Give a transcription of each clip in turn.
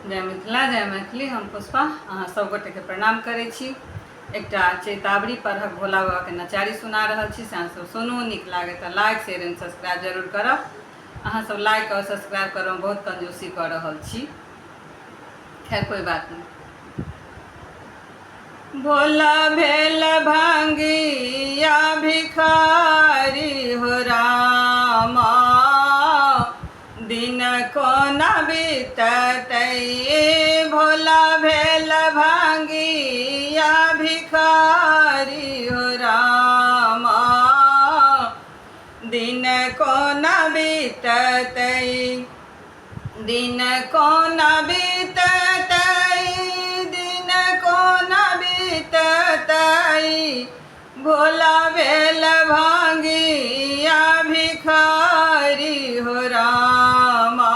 जय मिथिला जय मैथिली। हम पुष्पा अहाँ सब गोटे के प्रणाम करै छी। एकटा चैतावरी पढ़क भोला बाबा के नचारी सुना रहल छी। से अहाँ सब सुनू, नीक लागे तो लाइक शेयर एंड सब्सक्राइब जरूर करब। अहाँ सब लाइक और सब्सक्राइब करब में बहुत कंजूसी कर रहल छी। खैर कोई बात नहीं। भोला भेल भांगिया भिखारी हो रामा, दिन कोना बीततै। भोला भेल भांगिया भिखारी हो रामा, दिन कोना बीततै। दिन कोना बीततै, दिन कोना बीततै। भोला भेल भांगिया भिखारी हो रामा,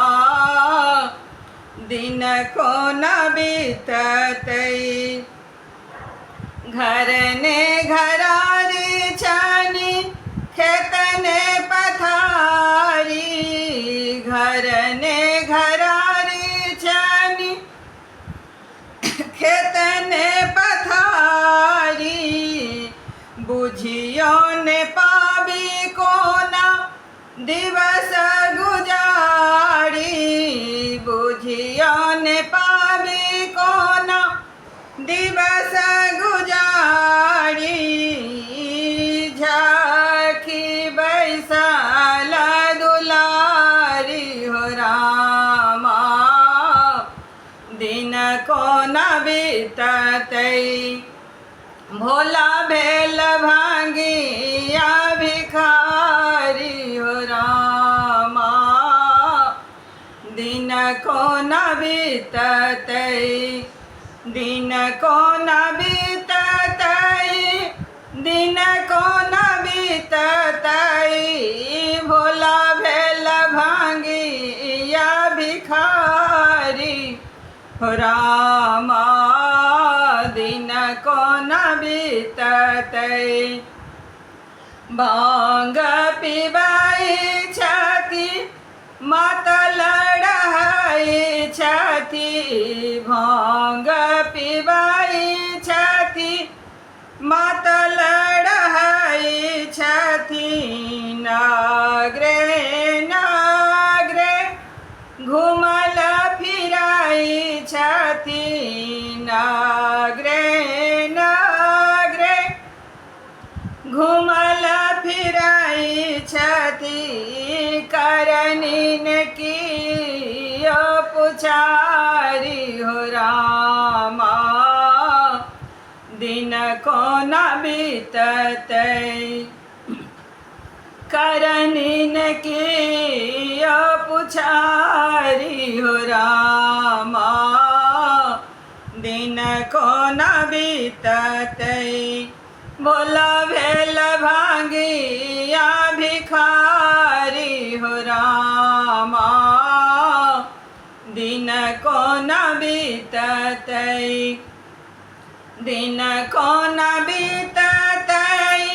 दिन कोना बीततै। घर ने घरारी छानी, खेत ने पथारी। घर ने घरारी छानी, खेत ने पथारी। बुझियो ने पाबी कोना दिवस गुजारी। बुझियो ने पाबी कोना दिवस गुजारी। झांकी बैसल दुलारी हो रामा, दिन कोना बीततै। भोला भेल भांगिया भिखारी हो रामा, दिन कोना बीततै। दिन कोना बीततै, दिन कोना बीततै। भोला भेल भांगिया भिखारी हो रामा, दिन कोना बीततै। भांग पिबाई छथि मातल रहै छथि। भांग पिबाई छथि मातल रहै छथि। नागरे नागरे घुमल फिराई छथि। नागरे नागरे घुमल फिराई छथि। करनीन की पुछारी हो रामा, दिन कोना बीततै। करनीन की पुछारी हो रामा, दिन कोना बीततै। भोला भेल भांगिया भिखारी हो रामा, दिन कोना बीततै। दिन कोना बीततै,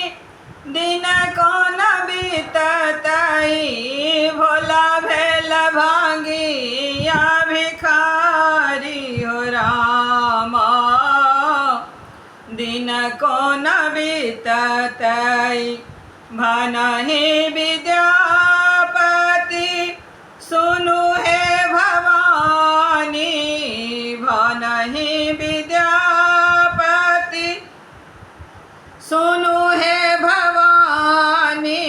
दिन कोना बीततै। भोला भेल भांगिया भिखारी हो रामा, दिन कोना बीततै। भनहि विद्यापति सुनु हे भवानी। भनहि विद्यापति सुनु हे भवानी।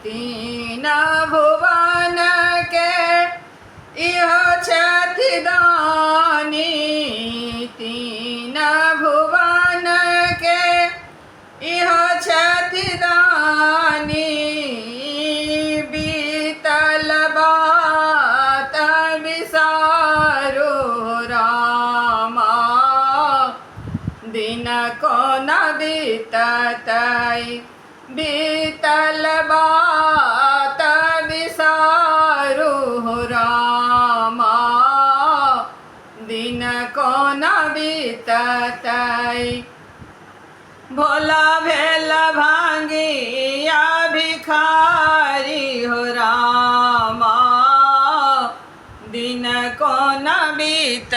तीन भुवन के इहो छथि दानी। तीन भुवन के इहो छथि दानी। बीतल बात बिसारो रामा, दिन कोना बीततै। बीतल बात बिसारो रामा, दिन कोना बीततै। भोला भेल भांगिया भिखारी हो रामा, दिन कोन बीत